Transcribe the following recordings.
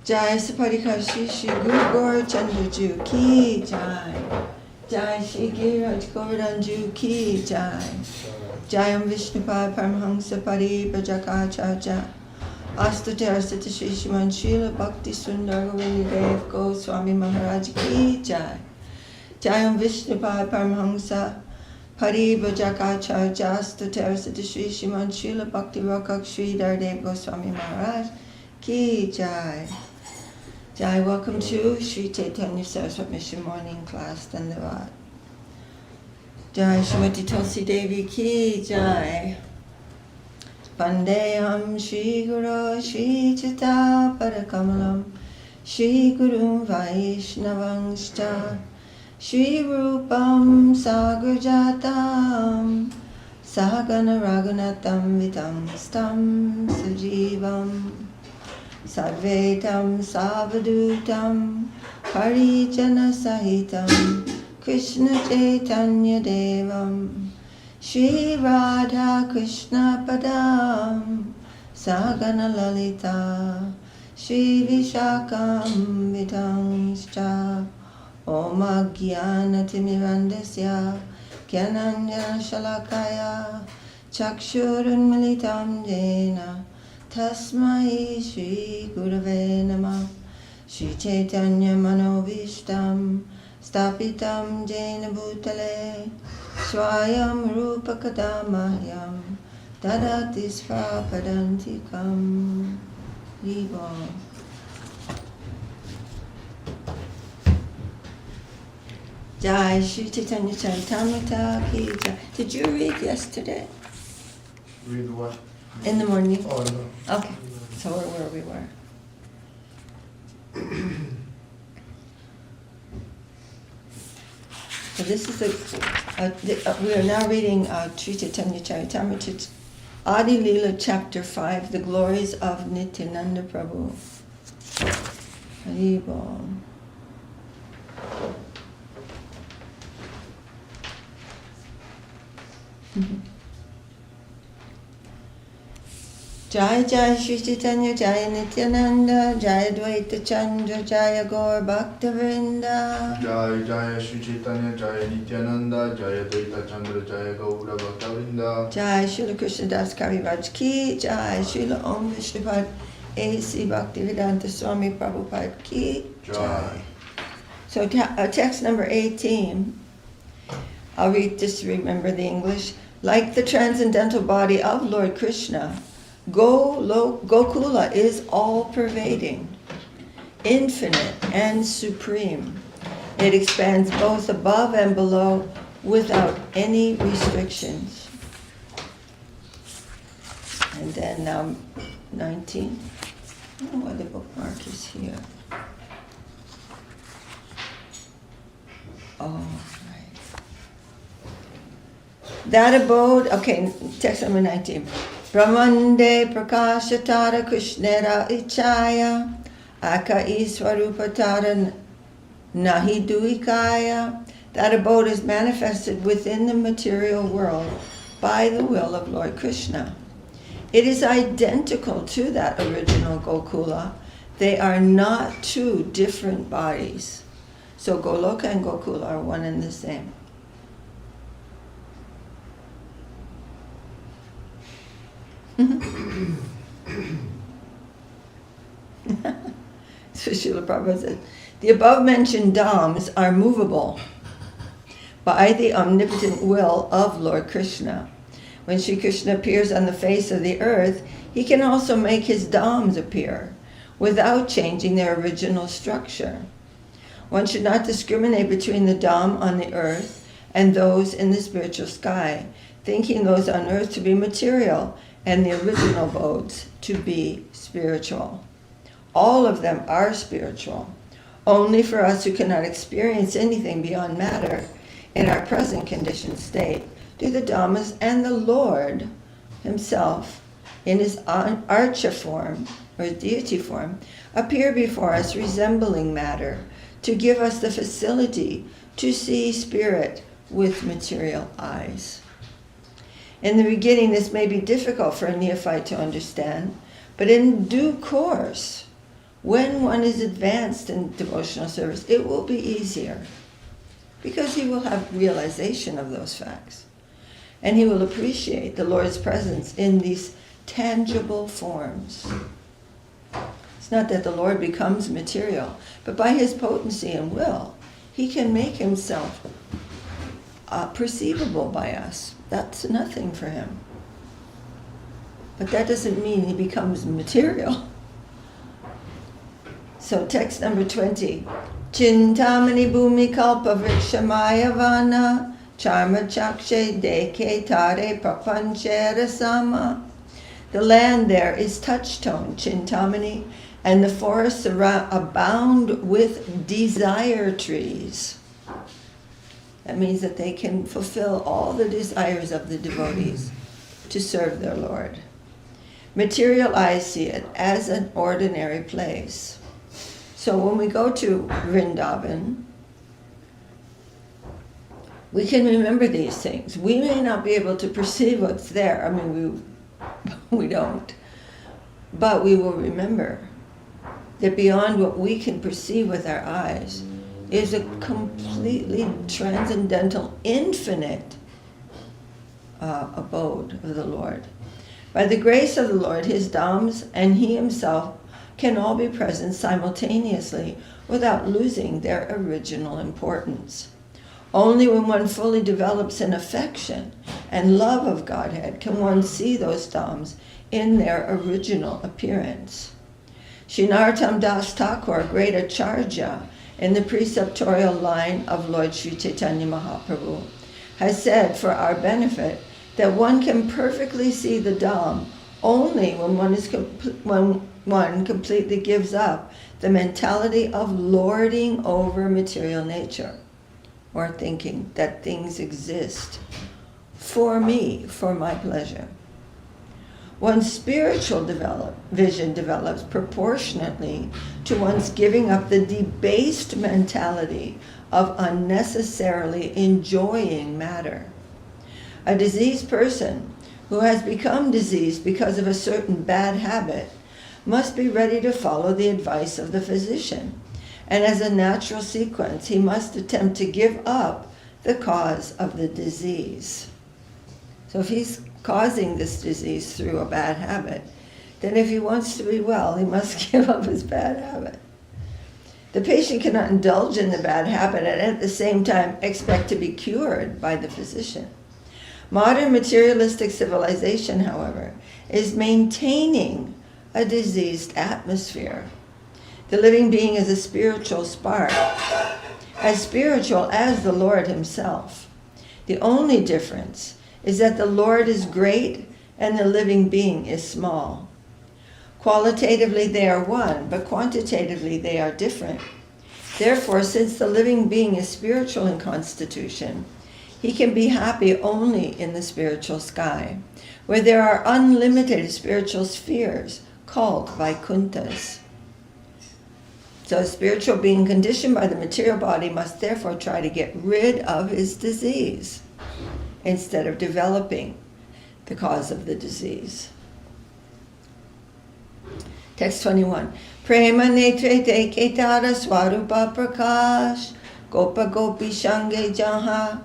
Jaya Saparikashi Shri Guru Gaur Chandraju Ki Jai. Jai Shri Giraj Govardhanju Ki Jai. Jayam Vishnupada Paramhamsa Pari Bhajakacharya Astatara Sita Shri Shriman Srila Bhakti Sundar Govindi Dev Goswami Maharaja Ki Jai. Jayam Vishnupada Paramhamsa Pari Bhajakacharya Astatara Sita Shri Shriman Srila Bhakti Rakak Sri Dardev Goswami Maharaj Ki Jai. Jai, welcome to Sri Chaitanya Saraswat Mission Morning Class, Dandavat. Jai, Srimati Tulsi Devi Ki Jai. Pandeyam Shri Guru Shri Chitta Parakamalam Shri Guru Vaishnavangscha Shri Rupam Sagrajatam Sahagana Raghunatam Vitam Stam Sujivam Sadvetam Savadutam Harijana Sahitam Krishna Chaitanya Devam Shri Radha Krishna Padam Sagana Lalita Shri Vishakam Vitangscha Om Jnana Timirandasya Jnananjana Shalakaya Chakshurun Militam Jena Tasmai Shri Gurave Namah Shri Chaitanya Manovishtam Stapitam Jena Bhutale Swayam Rupa Kadamahyam Dadati Svapadantikam Viva. Jai Shri Chaitanya Charitamrita Ki Jai. Did you read yesterday? Read what? In the morning? Oh, no. Okay, so we're where we were. So this is we are now reading Sri Chaitanya Charitamrita, Adi Lila, Chapter 5, The Glories of Nityananda Prabhu. Haribol. Jaya Jaya Shri Chaitanya Jaya Nityananda Jaya Dvaita Chandra Jaya Gaur Bhaktivinoda Jaya Jaya Shri Chaitanya Jaya Nityananda Jaya Dvaita Chandra Jaya Gaura Bhaktivinoda Jaya Srila Krishna Das Kaviraj Ki Jaya Srila Om Vishnupad A.C. Bhaktivedanta Swami Prabhupada Ki Jai. So text number 18, I'll read just to remember the English. Like the transcendental body of Lord Krishna, Gokula is all-pervading, infinite and supreme. It expands both above and below without any restrictions. And then now 19. I don't know why the bookmark is here. Oh, right. That abode, okay, text number 19. Brahmande prakashatara krishnera ichaya aka iswarupatara nahi duikaya. That abode is manifested within the material world by the will of Lord Krishna. It is identical to that original Gokula. They are not two different bodies. So Goloka and Gokula are one and the same. So Srila Prabhupada said, the above mentioned dhams are movable by the omnipotent will of Lord Krishna. When Sri Krishna appears on the face of the earth, he can also make his dhams appear without changing their original structure. One should not discriminate between the dham on the earth and those in the spiritual sky, thinking those on earth to be material and the original abodes to be spiritual. All of them are spiritual. Only for us who cannot experience anything beyond matter in our present conditioned state do the dhammas and the Lord himself in his archa form, or deity form, appear before us resembling matter to give us the facility to see spirit with material eyes. In the beginning, this may be difficult for a neophyte to understand, but in due course, when one is advanced in devotional service, it will be easier because he will have realization of those facts. And he will appreciate the Lord's presence in these tangible forms. It's not that the Lord becomes material, but by his potency and will, he can make himself perceivable by us. That's nothing for him. But that doesn't mean he becomes material. So text number 20. Chintamani bhumi kalpa vrikshamaya vana charma chakshe deke tare prapanchera sama. The land there is touch-tone, Chintamani, and the forests abound with desire trees. That means that they can fulfill all the desires of the devotees to serve their Lord. Material eyes see it as an ordinary place. So when we go to Vrindavan, we can remember these things. We may not be able to perceive what's there. I mean, we don't. But we will remember that beyond what we can perceive with our eyes is a completely transcendental, infinite abode of the Lord. By the grace of the Lord, his Dhams and he himself can all be present simultaneously without losing their original importance. Only when one fully develops an affection and love of Godhead can one see those Dhams in their original appearance. Sri Narottam Das Thakur, great Acharya in the preceptorial line of Lord Sri Chaitanya Mahaprabhu, has said for our benefit that one can perfectly see the Dham only when one completely gives up the mentality of lording over material nature, or thinking that things exist for me, for my pleasure. One's spiritual vision develops proportionately to one's giving up the debased mentality of unnecessarily enjoying matter. A diseased person who has become diseased because of a certain bad habit must be ready to follow the advice of the physician, and as a natural sequence, he must attempt to give up the cause of the disease. So if he's causing this disease through a bad habit, then if he wants to be well, he must give up his bad habit. The patient cannot indulge in the bad habit and at the same time expect to be cured by the physician. Modern materialistic civilization, however, is maintaining a diseased atmosphere. The living being is a spiritual spark, as spiritual as the Lord himself. The only difference is that the Lord is great and the living being is small. Qualitatively they are one, but quantitatively they are different. Therefore, since the living being is spiritual in constitution, he can be happy only in the spiritual sky, where there are unlimited spiritual spheres called Vaikunthas. So a spiritual being conditioned by the material body must therefore try to get rid of his disease instead of developing the cause of the disease. Text 21. Prema netre te ketara swarupa prakash gopa gopi shange jaha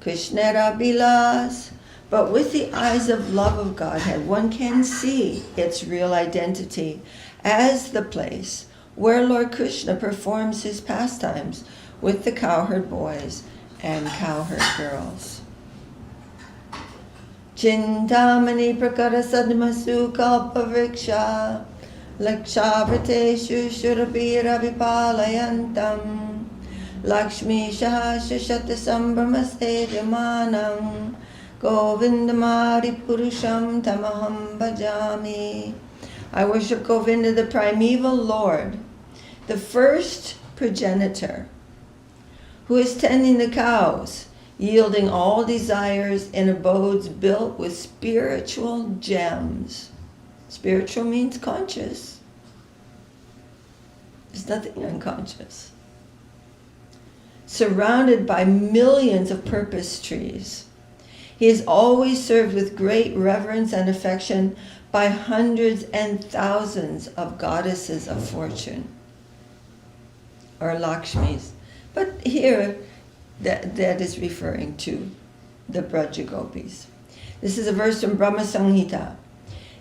krishnera bilas. But with the eyes of love of Godhead, one can see its real identity as the place where Lord Krishna performs his pastimes with the cowherd boys and cowherd girls. Chintamani prakara sadmasu kalpavriksha lakshavriteshu shurabhira vipalayantam lakshmi shahasya shatasambramase jamanam govindamari purusham tamaham bhajami. I worship Govinda, the primeval Lord, the first progenitor, who is tending the cows, yielding all desires in abodes built with spiritual gems. Spiritual means conscious. There's nothing unconscious. Surrounded by millions of purpose trees. He is always served with great reverence and affection by hundreds and thousands of goddesses of fortune, or Lakshmis. But here, that is referring to the Braja Gopis. This is a verse from Brahma Samhita.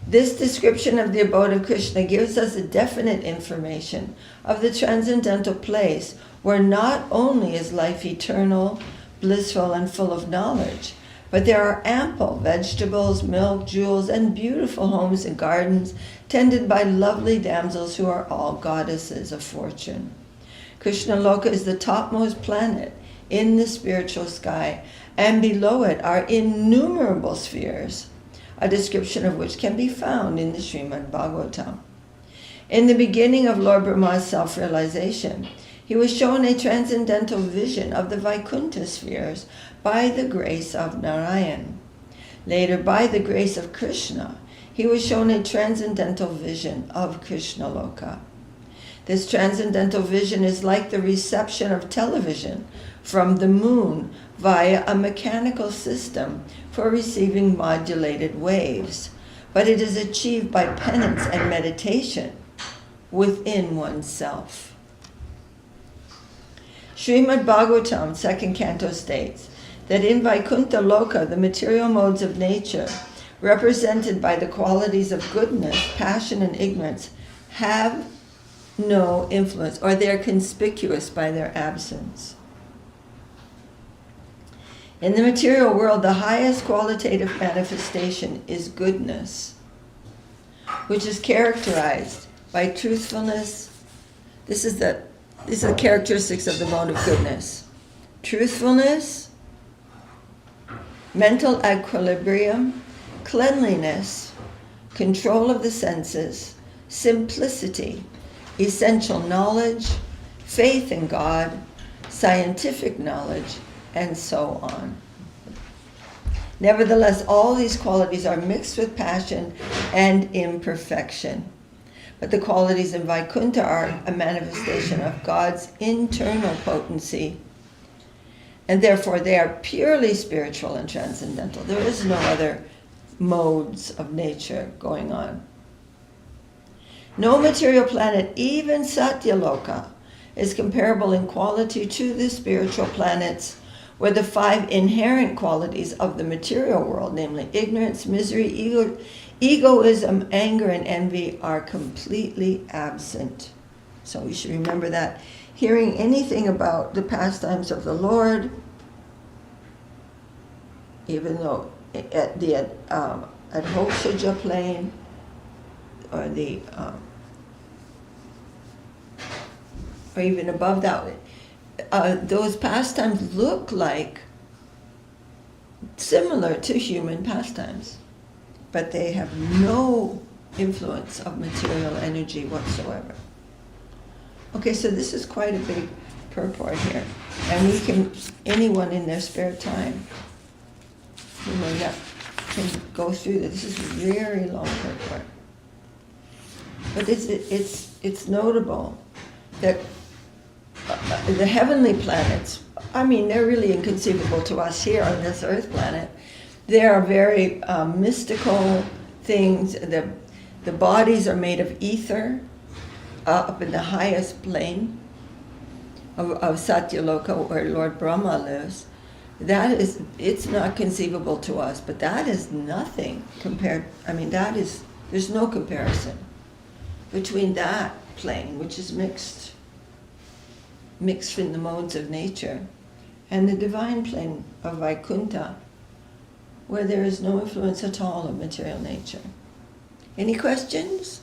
This description of the abode of Krishna gives us a definite information of the transcendental place where not only is life eternal, blissful, and full of knowledge, but there are ample vegetables, milk, jewels, and beautiful homes and gardens tended by lovely damsels who are all goddesses of fortune. Krishna Loka is the topmost planet in the spiritual sky, and below it are innumerable spheres, a description of which can be found in the Srimad Bhagavatam. In the beginning of Lord Brahma's self-realization, he was shown a transcendental vision of the Vaikuntha spheres by the grace of Narayan. Later, by the grace of Krishna, he was shown a transcendental vision of Krishna Loka. This transcendental vision is like the reception of television from the moon via a mechanical system for receiving modulated waves, but it is achieved by penance and meditation within oneself. Srimad Bhagavatam, 2nd canto, states that in Vaikuntha Loka, the material modes of nature, represented by the qualities of goodness, passion, and ignorance, have no influence, or they are conspicuous by their absence. In the material world, the highest qualitative manifestation is goodness, which is characterized by truthfulness. These are the characteristics of the mode of goodness. Truthfulness, mental equilibrium, cleanliness, control of the senses, simplicity, essential knowledge, faith in God, scientific knowledge, and so on. Nevertheless, all these qualities are mixed with passion and imperfection. But the qualities in Vaikuntha are a manifestation of God's internal potency, and therefore they are purely spiritual and transcendental. There is no other modes of nature going on. No material planet, even Satyaloka, is comparable in quality to the spiritual planets, where the 5 inherent qualities of the material world, namely ignorance, misery, egoism, anger, and envy, are completely absent. So we should remember that. Hearing anything about the pastimes of the Lord, even though at the Adhoshaja plane, or the or even above that, those pastimes look like similar to human pastimes, but they have no influence of material energy whatsoever. Okay, so this is quite a big purport here, and anyone in their spare time, can go through this. This is a very long purport, but it's notable that the heavenly planets, they're really inconceivable to us here on this earth planet. They are very mystical things. The bodies are made of ether up in the highest plane of Satyaloka, where Lord Brahma lives. It's not conceivable to us, but that is nothing compared, there's no comparison between that plane, which is mixed in the modes of nature, and the divine plane of Vaikuntha, where there is no influence at all of material nature. Any questions?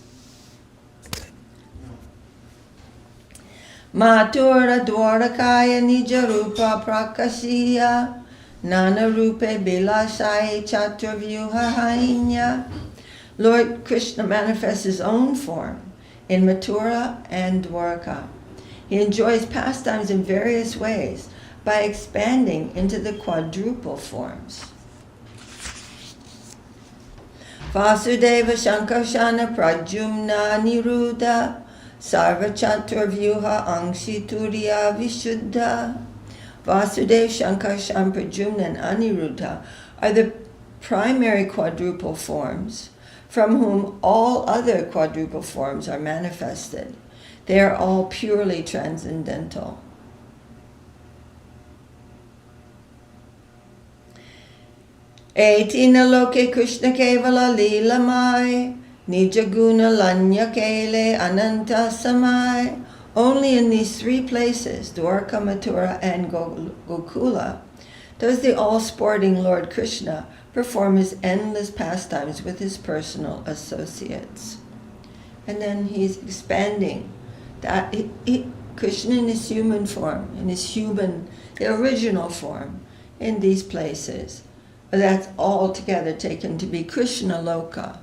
Mathura Dwarakaya Nija Rupa Prakashiya Nana Rupe Bilasai Chaturvyuha Hainya. Lord Krishna manifests his own form in Mathura and Dwaraka. He enjoys pastimes in various ways by expanding into the quadruple forms. Vasudeva Shankarshana Pradyumna Niruddha Sarva Chaturvyuha Angshi Turiya Vishuddha. Vasudeva, Shankarshan, Pradyumna, and Aniruddha are the primary quadruple forms from whom all other quadruple forms are manifested. They are all purely transcendental. Etina loke Krishna kevala lila mai, nijaguna lanya kele ananta samai. Only in these three places, Dwarka, Mathura, and Gokula, does the all-sporting Lord Krishna perform his endless pastimes with his personal associates. And then he's expanding that Krishna in his human form, the original form, in these places. That's all together taken to be Krishna Loka.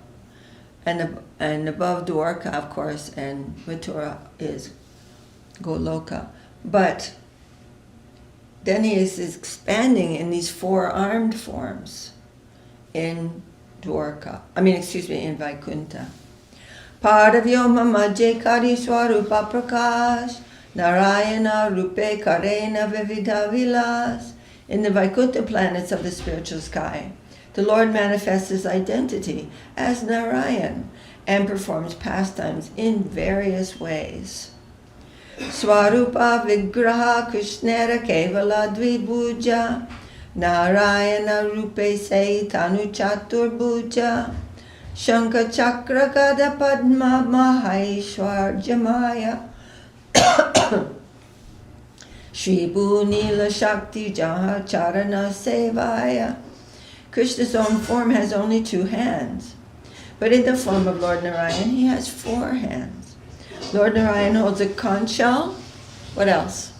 And above Dwarka, of course, and Mathura is Goloka. But then he is expanding in these four-armed forms in in Vaikuntha. Paravyoma Majje Kari Swarupa Prakash Narayana Rupe Karena Vividha Vilas. In the Vaikuntha planets of the spiritual sky, the Lord manifests his identity as Narayan and performs pastimes in various ways. Swarupa Vigraha Krishnera Kevala Dvibhuja Narayana Rupe Saitanu Chaturbuja Shankha Chakra Gada Padma Maheshwar Jamaya Shri Nila Shakti Jaha Charana Sevaya. Krishna's own form has only 2 hands, but in the form of Lord Narayan, he has 4 hands. Lord Narayan holds a conch shell. What else?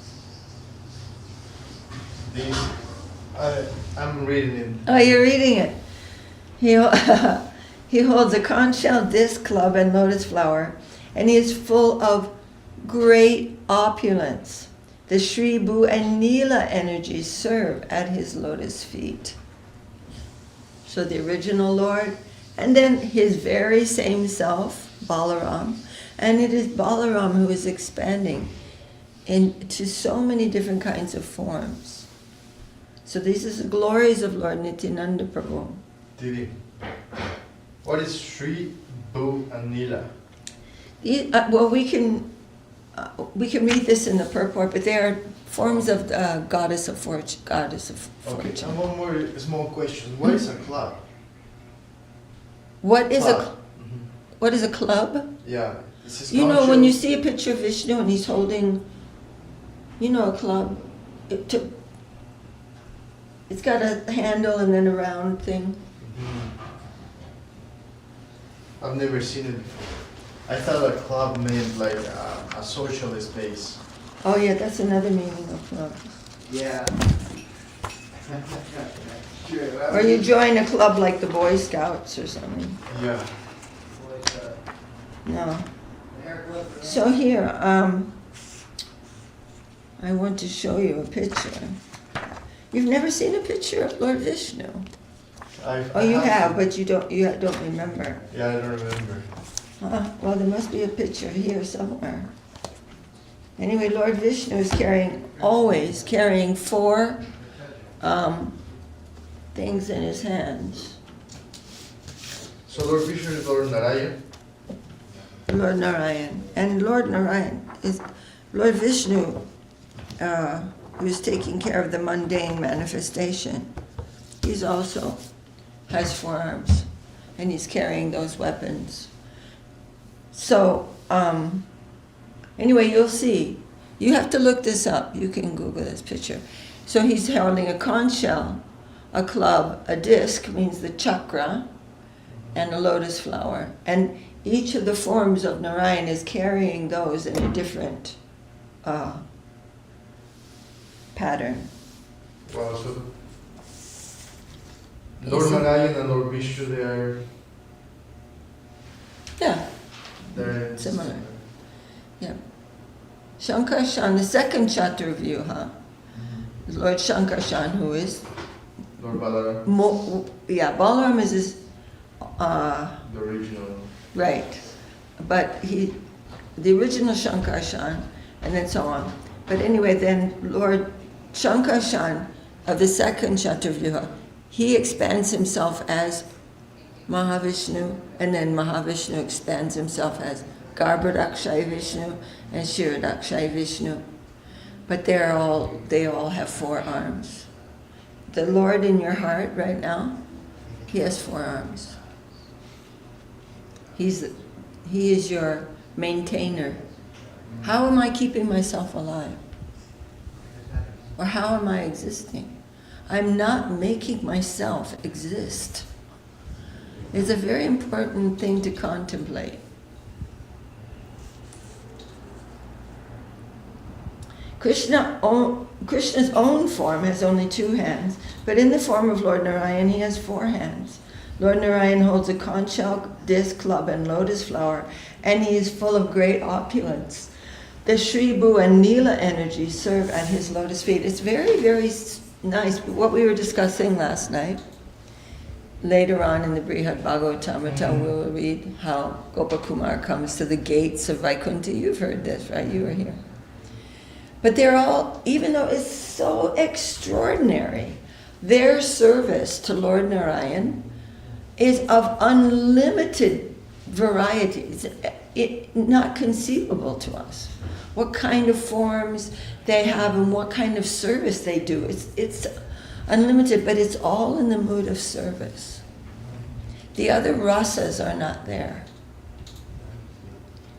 I'm reading it. Oh, you're reading it. He holds a conch shell, disc, club, and lotus flower, and he is full of great opulence. The Shri Bhu and Lila energies serve at his lotus feet. So the original Lord, and then his very same self, Balaram, and it is Balaram who is expanding into so many different kinds of forms. So these are the glories of Lord Nityananda Prabhu. Didi, what is Shri Bhu and Lila? Well, we can read this in the purport, but they are forms of the goddess of fortune. Okay, and one more small question. What is a club? What is Club. what is a club? Yeah. This is You know, when you see a picture of Vishnu and he's holding, a club, it's got a handle and then a round thing. I've never seen it before. I thought a club meant like a social space. Oh yeah, that's another meaning of club. Yeah. Or you join a club like the Boy Scouts or something. Yeah. No. So here, I want to show you a picture. You've never seen a picture of Lord Vishnu? You have, but you don't remember. Yeah, I don't remember. Well, there must be a picture here somewhere. Anyway, Lord Vishnu is always carrying 4 things in his hands. So Lord Vishnu is Lord Narayan? Lord Narayan. And Lord Narayan is Lord Vishnu, who is taking care of the mundane manifestation. He's also has 4 arms, and he's carrying those weapons. So, anyway, you'll see. You have to look this up. You can Google this picture. So he's holding a conch shell, a club, a disc, means the chakra, and a lotus flower. And each of the forms of Narayan is carrying those in a different pattern. Wow, so Lord Narayan and Lord Vishnu, they are... Yeah. They're Similar. Yeah. Shankarshan, the second Chaturvyuha, is Lord Shankarshan, who is... Lord Balaram? Balaram is his... the original. Right. But the original Shankarshan, and then so on. But anyway, then Lord Shankarshan of the second Chaturvyuha, he expands himself as Mahavishnu, and then Mahavishnu expands himself as Garbhodakshaya Vishnu and Kshirodakshaya Vishnu. But they all have 4 arms. The Lord in your heart right now, he has 4 arms. He is your maintainer. How am I keeping myself alive? Or how am I existing? I'm not making myself exist. It's a very important thing to contemplate. Krishna's own form has only 2 hands, but in the form of Lord Narayan, he has 4 hands. Lord Narayan holds a conch shell, disc, club, and lotus flower, and he is full of great opulence. The Sri Bhu and Lila energies serve at his lotus feet. It's very, very nice. What we were discussing last night, later on in the Brihad Bhagavatamrita, we'll read how Gopakumar comes to the gates of Vaikuntha. You've heard this, right? You were here. But they're all, even though it's so extraordinary, their service to Lord Narayan is of unlimited variety. It's not conceivable to us. What kind of forms they have and what kind of service they do. It's unlimited, but it's all in the mood of service. The other rasas are not there.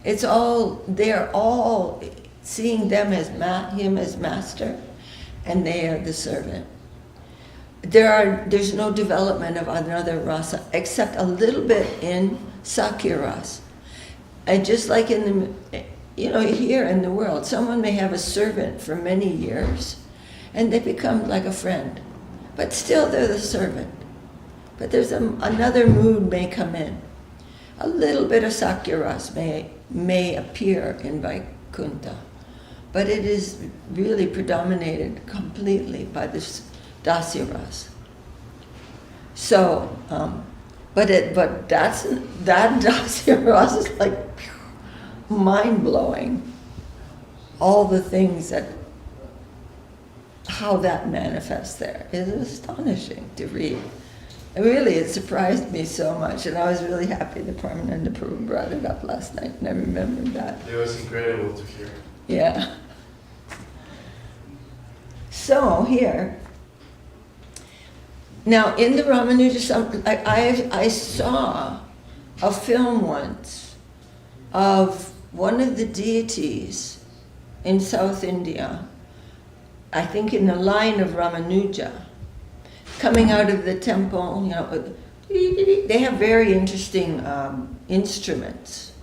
They're all seeing them as him as master, and they are the servant. There's no development of another rasa except a little bit in Sakya rasa. And just like in the, here in the world, someone may have a servant for many years, and they become like a friend, but still they're the servant. But there's another mood may come in. A little bit of Sakya rasa may appear in Vaikuntha, but it is really predominated completely by this Dasya rasa. So, but that Dasya rasa is like mind-blowing. All the things how that manifests there is astonishing to read. And really, it surprised me so much, and I was really happy that Paramananda Prabhu brought it up last night, and I remembered that. It was incredible to hear. Yeah. So here, now in the Ramanuja, I saw a film once of one of the deities in South India, I think in the line of Ramanuja, coming out of the temple. They have very interesting instruments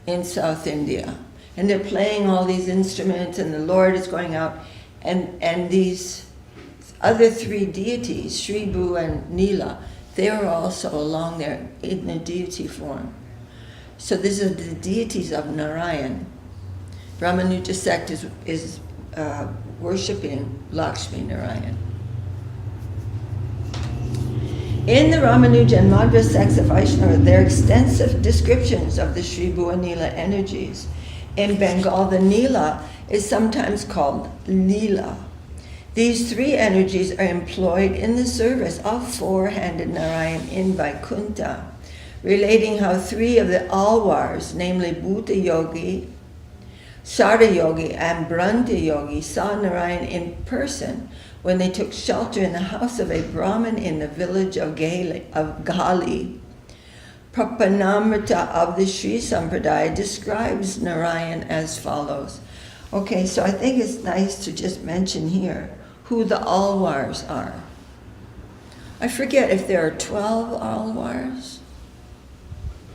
in South India. And they're playing all these instruments, and the Lord is going out, and these other 3 deities, Sri Bhu and Lila, they are also along there in the deity form. So these are the deities of Narayan. Ramanuja sect is worshipping Lakshmi Narayan. In the Ramanuja and Madhva sects of Vaishnava, there are extensive descriptions of the Sri Bhu and Lila energies. In Bengal, the Nila is sometimes called Lila. These 3 energies are employed in the service of 4-handed Narayan in Vaikuntha, relating how 3 of the Alvars, namely Bhuta Yogi, Sada Yogi, and Branta Yogi, saw Narayan in person when they took shelter in the house of a Brahmin in the village of Gali. Prabhupada of the Sri Sampradaya describes Narayan as follows. Okay, so I think it's nice to just mention here who the Alvars are. I forget if there are 12 Alvars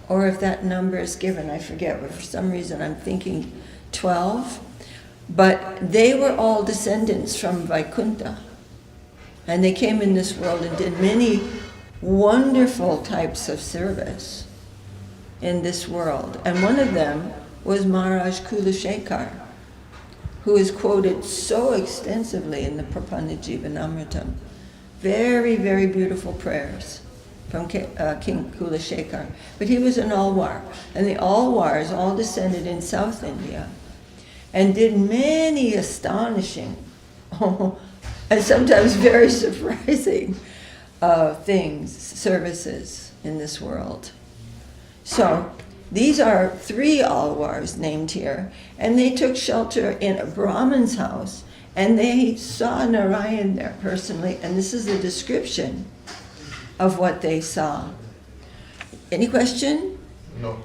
or if that number is given. I forget, but for some reason I'm thinking 12. But they were all descendants from Vaikuntha. And they came in this world and did many wonderful types of service in this world. And one of them was Maharaj Kulashekar, who is quoted so extensively in the Prabhupada Jivanamritam. Very, very beautiful prayers from King Kulashekar. But he was an Alvar. And the Alvars all descended in South India and did many astonishing, and sometimes very surprising things, services in this world. So these are 3 Alwars named here, and they took shelter in a Brahmin's house, and they saw Narayan there personally, and this is a description of what they saw. Any question? No.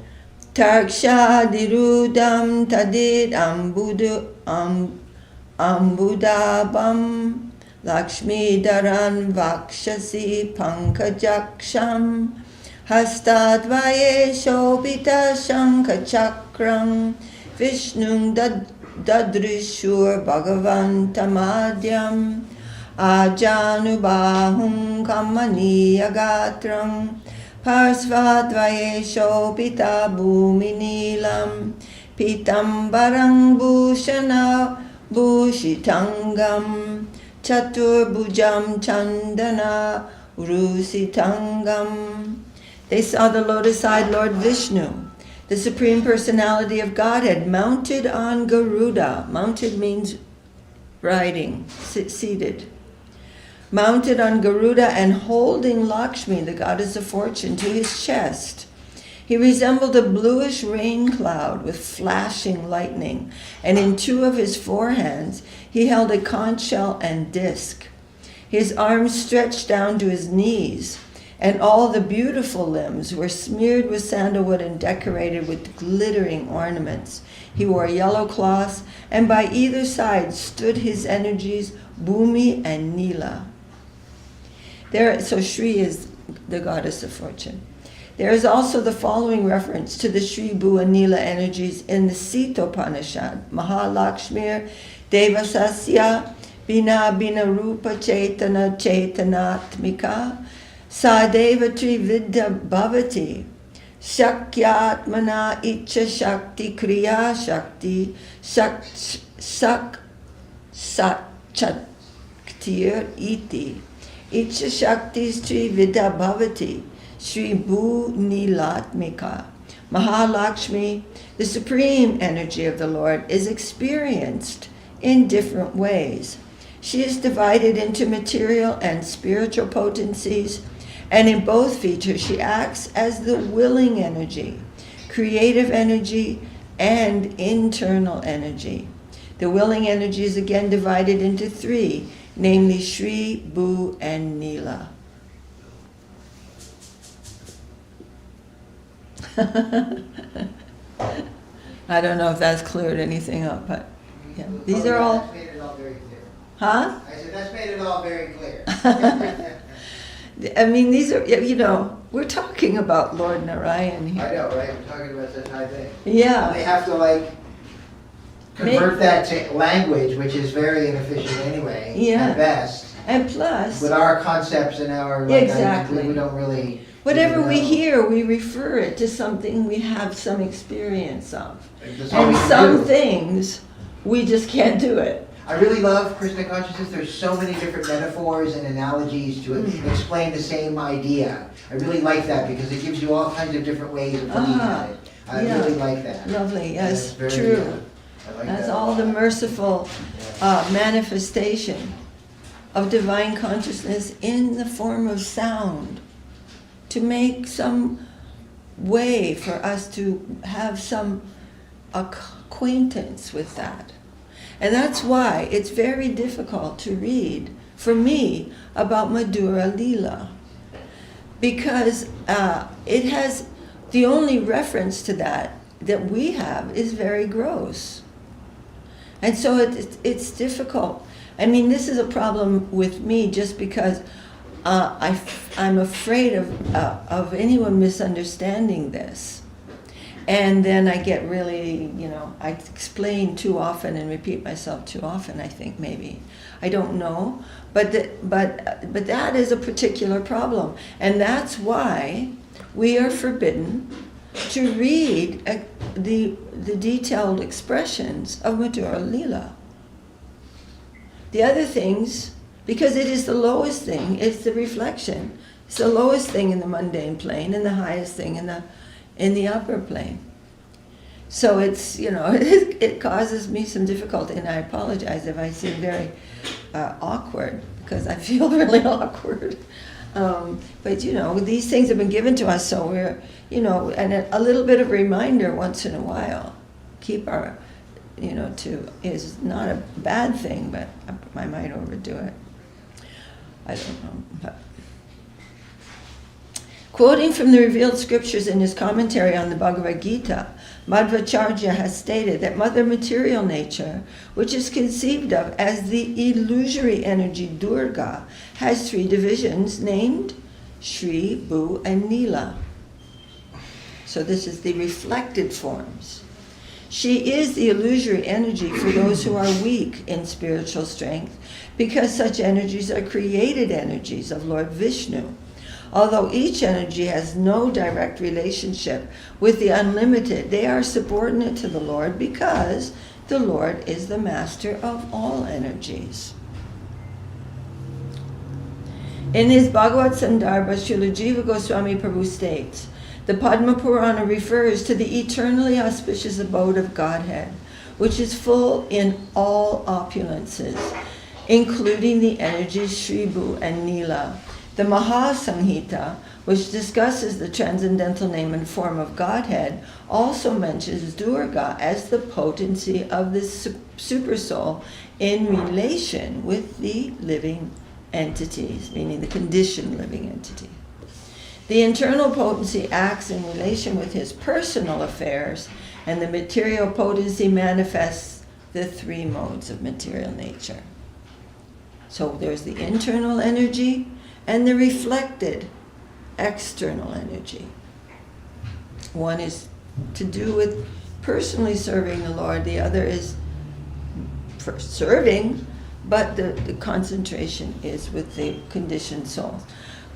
Tarksha dirudam tadid ambudabam Lakshmi Dharan Vakshasi Pankajaksham Hastadvaye Shobita Shankachakram Vishnung Dadrishur Bhagavan Tamadyam Ajanubahum Kamaniyagatrang Parsvadvaye Shobita Bhuminilam Pitambarang Bhushana Bhushitangam Chaturbhujam Chandana Urusitangam. They saw the lotus-eyed Lord Vishnu, the Supreme Personality of Godhead, mounted on Garuda. Mounted means riding, seated. Mounted on Garuda and holding Lakshmi, the goddess of fortune, to his chest. He resembled a bluish rain cloud with flashing lightning, and in 2 of his forehands he held a conch shell and disc. His arms stretched down to his knees, and all the beautiful limbs were smeared with sandalwood and decorated with glittering ornaments. He wore yellow cloths, and by either side stood his energies, Bhumi and Lila. So Shri is the goddess of fortune. There is also the following reference to the Shri Bhu and Lila energies in the Sitopanishad. Mahalakshmir Devasasya Bina Bina Rupa Chaitana Chaitanatmika Sadeva Trividya Bhavati Shakyatmana Icha Shakti Kriya Shakti Sak Satchaktir Iti Icha Shakti Trividya Bhavati Shri Bhu Nilatmika. Mahalakshmi, the supreme energy of the Lord, is experienced in different ways. She is divided into material and spiritual potencies, and in both features she acts as the willing energy, creative energy, and internal energy. The willing energy is again divided into 3, namely Shri, Bhu, and Lila. I don't know if that's cleared anything up, but yeah, these are all. That's made it all very clear. Huh? I said that's made it all very clear. I mean, these are, we're talking about Lord Narayan here. I know, right? We're talking about such high things. Yeah. And they have to convert that to language, which is very inefficient anyway. Yeah. At best. And plus, With our concepts and our Exactly. we don't really. whatever we know. hear, we refer it to something we have some experience of. That's all And we can some do. things, we just can't do it. I really love Krishna consciousness. There's so many different metaphors and analogies to explain the same idea. I really like that because it gives you all kinds of different ways of looking at it. I yeah. really like that. Lovely, yes, That's very, true. I like That's that a all the lot. merciful manifestation of divine consciousness in the form of sound, to make some way for us to have some acquaintance with that. And that's why it's very difficult to read, for me, about Madhura Lila. Because it has, the only reference to that we have is very gross. And so it's difficult. I mean, this is a problem with me just because I'm afraid of anyone misunderstanding this. And then I get really, I explain too often and repeat myself too often, I think, maybe. I don't know. But that is a particular problem. And that's why we are forbidden to read the detailed expressions of Madhura Lila. The other things, because it is the lowest thing, it's the reflection. It's the lowest thing in the mundane plane and the highest thing in the upper plane. So it's, it causes me some difficulty, and I apologize if I seem very awkward, because I feel really awkward. But these things have been given to us, so we're, and a little bit of reminder once in a while, keep our, is not a bad thing, but I might overdo it. I don't know. But. Quoting from the revealed scriptures in his commentary on the Bhagavad Gita, Madhvacharya has stated that Mother Material Nature, which is conceived of as the illusory energy Durga, has three divisions named Shri, Bhu, and Lila. So this is the reflected forms. She is the illusory energy for those who are weak in spiritual strength, because such energies are created energies of Lord Vishnu. Although each energy has no direct relationship with the unlimited, they are subordinate to the Lord because the Lord is the master of all energies. In his Bhagavad Sandarbha, Srila Jiva Goswami Prabhu states, the Padma Purana refers to the eternally auspicious abode of Godhead, which is full in all opulences, including the energies Shri, Bhu, and Lila. The Mahasamhita, which discusses the transcendental name and form of Godhead, also mentions Durga as the potency of the supersoul in relation with the living entities, meaning the conditioned living entity. The internal potency acts in relation with his personal affairs, and the material potency manifests the three modes of material nature. So there's the internal energy and the reflected external energy. One is to do with personally serving the Lord, the other is for serving, but the concentration is with the conditioned soul.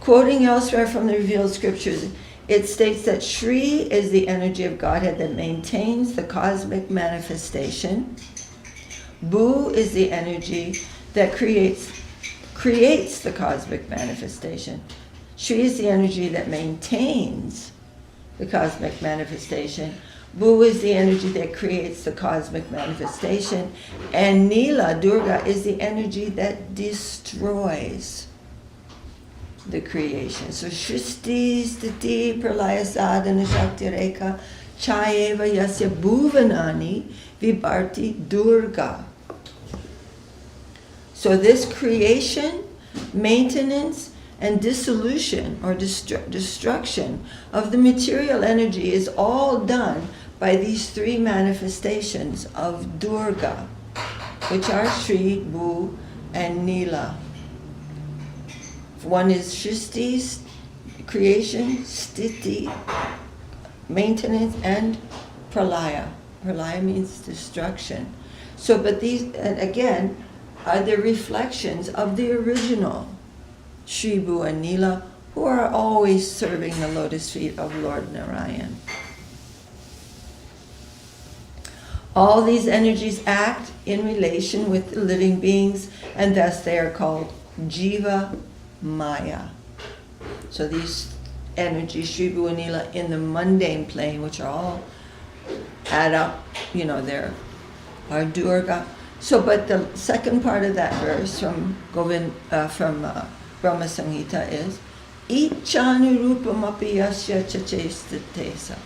Quoting elsewhere from the revealed scriptures, it states that Shri is the energy of Godhead that maintains the cosmic manifestation. Bhu is the energy that creates the cosmic manifestation. Shri is the energy that maintains the cosmic manifestation. Bhu is the energy that creates the cosmic manifestation. And Lila, Durga, is the energy that destroys the creation. So Shristi, Stiti, Pralaya, Sadhana, Shakti, Rekha, Chayeva, Yasya, Bhuvanani, Vibharti, Durga. So this creation, maintenance, and dissolution or destruction of the material energy is all done by these three manifestations of Durga, which are Shri, Bhu, and Lila. One is Shristi, creation, Stiti, maintenance, and Pralaya. Pralaya means destruction. So, but these, and again, are the reflections of the original Shri, Bhu, and Lila, who are always serving the lotus feet of Lord Narayan. All these energies act in relation with the living beings, and thus they are called Jiva Maya. So these energies, Shri, Bhu, and Lila, in the mundane plane, which are all add up, there are Durga. So, but the second part of that verse from Brahma Samhita is Ichhanurupamapi yasya chachestatesa.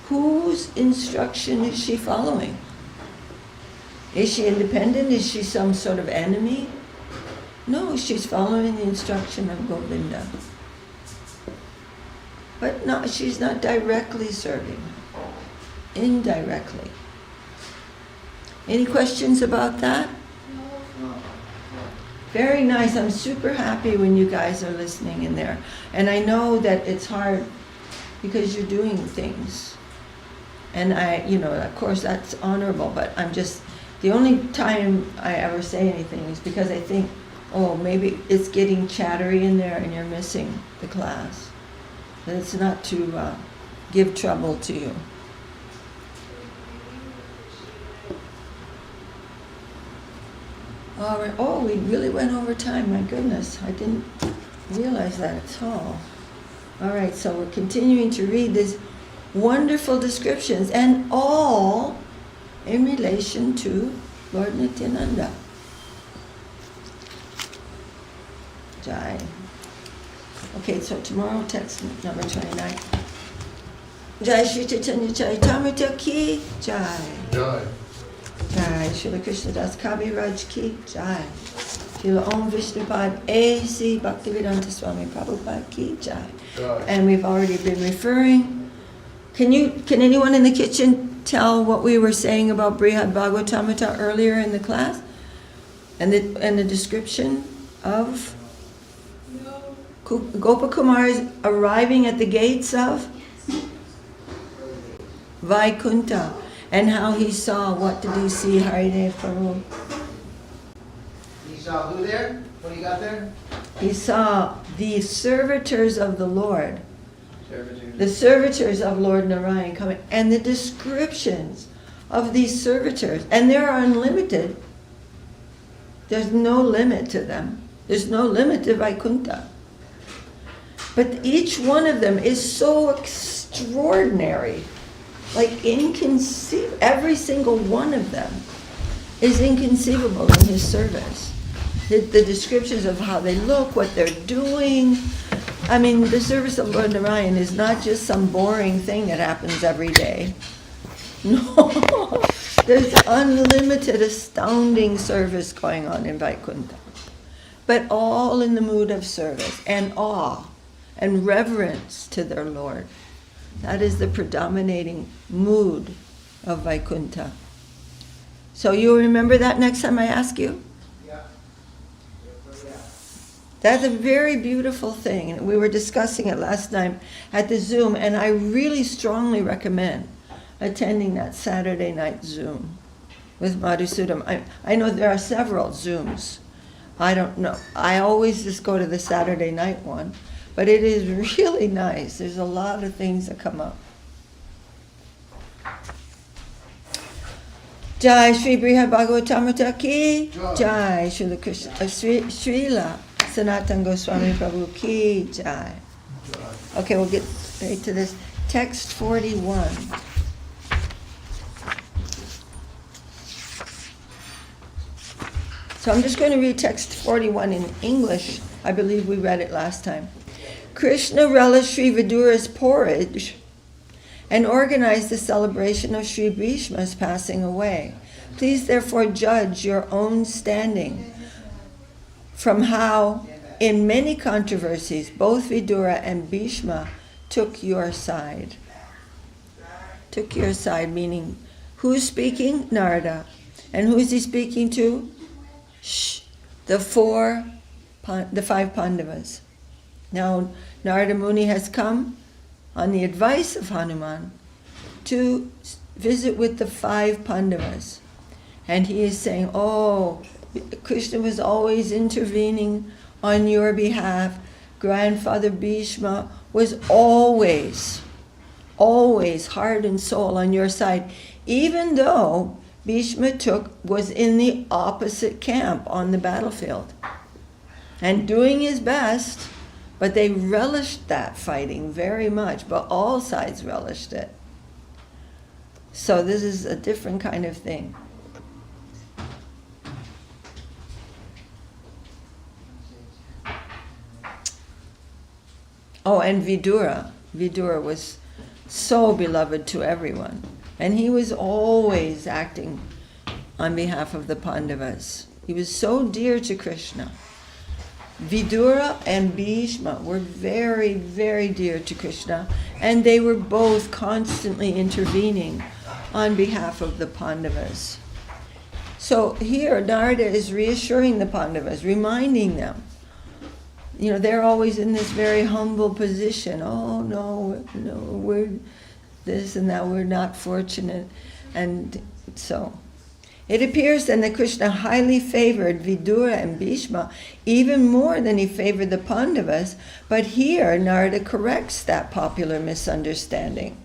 Whose instruction is she following? Is she independent? Is she some sort of enemy? No, she's following the instruction of Govinda. But no, she's not directly serving, indirectly. Any questions about that? No. Very nice. I'm super happy when you guys are listening in there. And I know that it's hard because you're doing things. And of course that's honorable, but the only time I ever say anything is because I think, maybe it's getting chattery in there and you're missing the class. And it's not to give trouble to you. All right. Oh, we really went over time. My goodness, I didn't realize that at all. All right, so we're continuing to read these wonderful descriptions, and all in relation to Lord Nityananda. Jaya. Okay, so tomorrow, text number 29. Jai Shri Chaitanya Charitamrita ki Jai. Jai. Jai Srila Krishna Das Kaviraj ki Jai. Srila Om Vishnupad A.C. Bhaktivedanta Swami Prabhupada ki Jai. Jai. And we've already been referring. Can anyone in the kitchen tell what we were saying about Brihad Bhagavatamrita earlier in the class? And the description of Gopakumar is arriving at the gates of Vaikunta, and how he saw, what did he see, Haridev Prabhu? You saw who there? What do you got there? He saw the servitors of the Lord, Servitors. the servitors of Lord Narayan coming, and the descriptions of these servitors, and they're unlimited. There's no limit to them. There's no limit to Vaikunta. But each one of them is so extraordinary, like inconceivable. Every single one of them is inconceivable in his service. The descriptions of how they look, what they're doing. I mean, the service of Lord Narayan is not just some boring thing that happens every day. No, there's unlimited, astounding service going on in Vaikunta. But all in the mood of service and awe and reverence to their Lord. That is the predominating mood of Vaikunta. So you'll remember that next time I ask you? Yeah. That's a very beautiful thing. We were discussing it last time at the Zoom, and I really strongly recommend attending that Saturday night Zoom with Madhusudam. I know there are several Zooms. I don't know. I always just go to the Saturday night one, but it is really nice. There's a lot of things that come up. Jai Shri Brihad Bhagavatamrita ki Jai Srila Krishna Srila Sanatana Goswami Prabhu ki Jai. Okay, we'll get straight to this. Text 41. So I'm just going to read text 41 in English. I believe we read it last time. Krishna relished Sri Vidura's porridge and organized the celebration of Sri Bhishma's passing away. Please therefore judge your own standing from how in many controversies both Vidura and Bhishma took your side. Took your side, meaning who's speaking? Narada. And who's he speaking to? The five Pandavas. Now Narada Muni has come on the advice of Hanuman to visit with the five Pandavas. And he is saying, oh, Krishna was always intervening on your behalf. Grandfather Bhishma was always heart and soul on your side, even though Bhishma was in the opposite camp on the battlefield and doing his best, but they relished that fighting very much, but all sides relished it. So this is a different kind of thing. Oh, and Vidura was so beloved to everyone. And he was always acting on behalf of the Pandavas. He was so dear to Krishna. Vidura and Bhishma were very, very dear to Krishna, and they were both constantly intervening on behalf of the Pandavas. So here, Narada is reassuring the Pandavas, reminding them, they're always in this very humble position. Oh, no, we're this and that, we're not fortunate. And so it appears then that Krishna highly favored Vidura and Bhishma even more than he favored the Pandavas, but here Narada corrects that popular misunderstanding.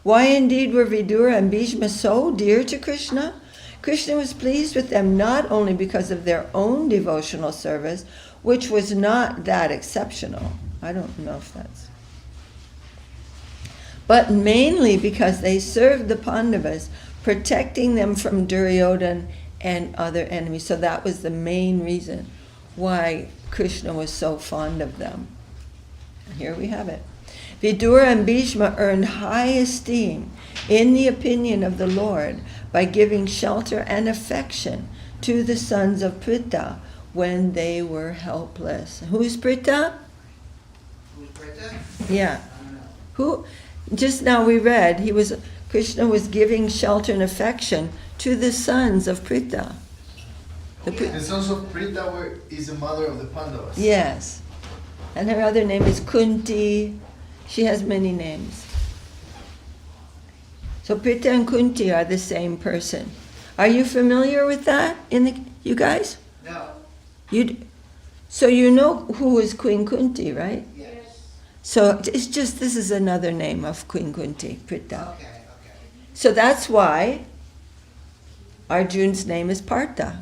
Why indeed were Vidura and Bhishma so dear to Krishna? Krishna was pleased with them not only because of their own devotional service, which was not that exceptional. I don't know if that's... but mainly because they served the Pandavas, protecting them from Duryodhana and other enemies. So that was the main reason why Krishna was so fond of them. Here we have it. Vidura and Bhishma earned high esteem in the opinion of the Lord by giving shelter and affection to the sons of Pritha when they were helpless. Who's Pritha? Who's Prita? Yeah. I don't know. Who? Just now we read Krishna was giving shelter and affection to the sons of Pritha. The sons of Prita is the mother of the Pandavas. Yes. And her other name is Kunti. She has many names. So Pritha and Kunti are the same person. Are you familiar with that? You guys? No. So you know who is Queen Kunti, right? Yes. So it's just, this is another name of Queen Kunti, Pritha. Okay. So that's why Arjun's name is Partha.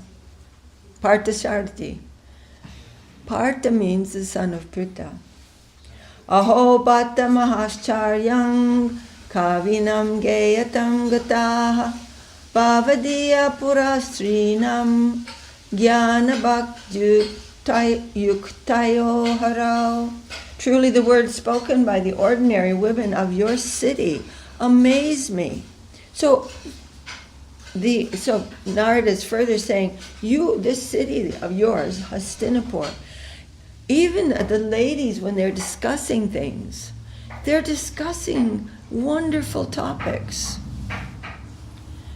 Parthasharthi. Partha means the son of Pritha. Aho bhatta mahascharyam kavinam geyatam gataha bhavadiya purastrinam jnana yuktayo harao. Truly the words spoken by the ordinary women of your city amaze me. So Narada is further saying, this city of yours, Hastinapur, even the ladies, when they're discussing things, they're discussing wonderful topics.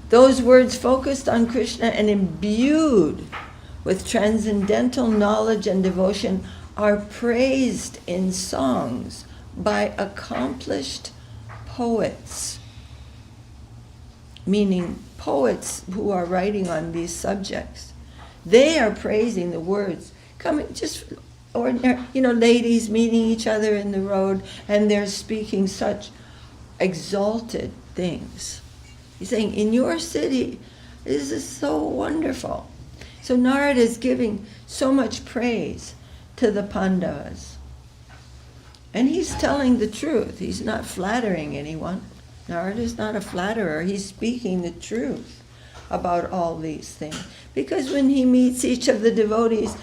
Those words focused on Krishna and imbued with transcendental knowledge and devotion are praised in songs by accomplished poets, meaning poets who are writing on these subjects. They are praising the words coming just ordinary, ladies meeting each other in the road, and they're speaking such exalted things. He's saying, in your city, this is so wonderful. So Narada is giving so much praise to the Pandavas. And he's telling the truth. He's not flattering anyone. Narada is not a flatterer. He's speaking the truth about all these things. Because when he meets each of the devotees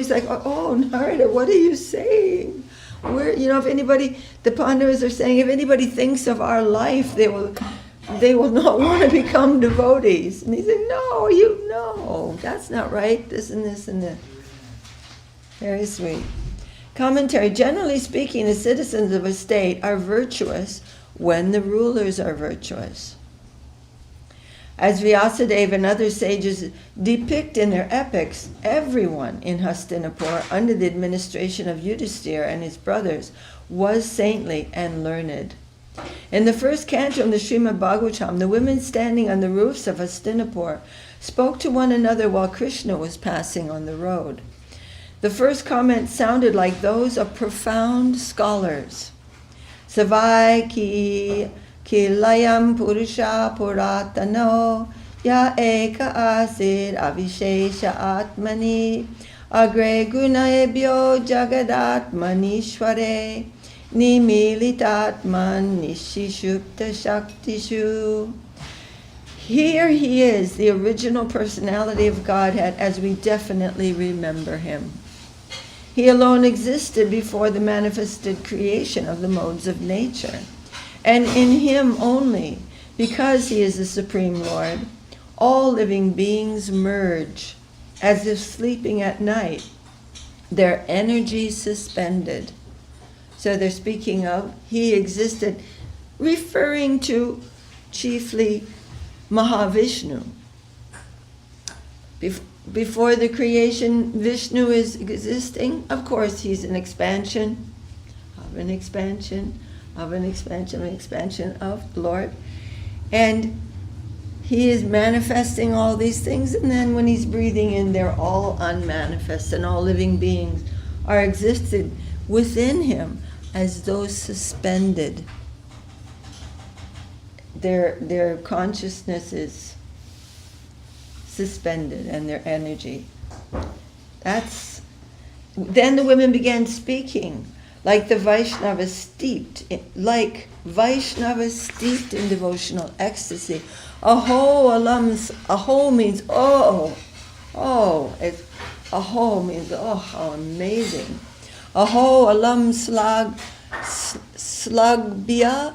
like, oh, Narada, what are you saying? If anybody, the Pandavas are saying, if anybody thinks of our life, they will not want to become devotees. And he's like, no, that's not right, this and this and this. Very sweet. Commentary. Generally speaking, the citizens of a state are virtuous when the rulers are virtuous. As Vyasadeva and other sages depict in their epics, everyone in Hastinapur, under the administration of Yudhisthira and his brothers, was saintly and learned. In the first canto of the Srimad Bhagavatam, the women standing on the roofs of Hastinapur spoke to one another while Krishna was passing on the road. The first comments sounded like those of profound scholars. Savai ki layam purusha puratano ya eka asid avishesha atmani agre gunaebhyo jagadatmanishware nimilitatman nishishupta shaktishu. Here he is, the original personality of Godhead as we definitely remember him. He alone existed before the manifested creation of the modes of nature. And in him only, because he is the Supreme Lord, all living beings merge, as if sleeping at night, their energy suspended. So they're speaking of, he existed, referring to chiefly Mahavishnu. Before the creation, Vishnu is existing. Of course, he's an expansion of an expansion of an expansion of an expansion of the Lord. And he is manifesting all these things, and then when he's breathing in, they're all unmanifest, and all living beings are existed within him as those suspended. Their consciousness is suspended, and their energy. Then the women began speaking like Vaishnavas steeped in devotional ecstasy. Aho means aho means how amazing. Aho alam slagbya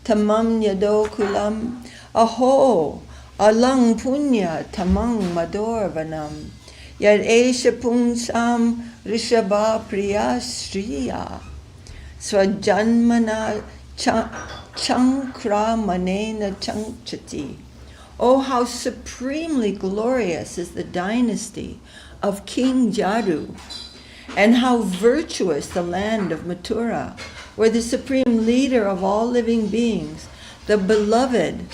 tamam yado kulam. Aho alang punya tamang madorvanam. Yad esha punsam rishabha priya striya. Swajanmana chankra manena chankchati. Oh, how supremely glorious is the dynasty of King Jadu, and how virtuous the land of Mathura, where the supreme leader of all living beings, the beloved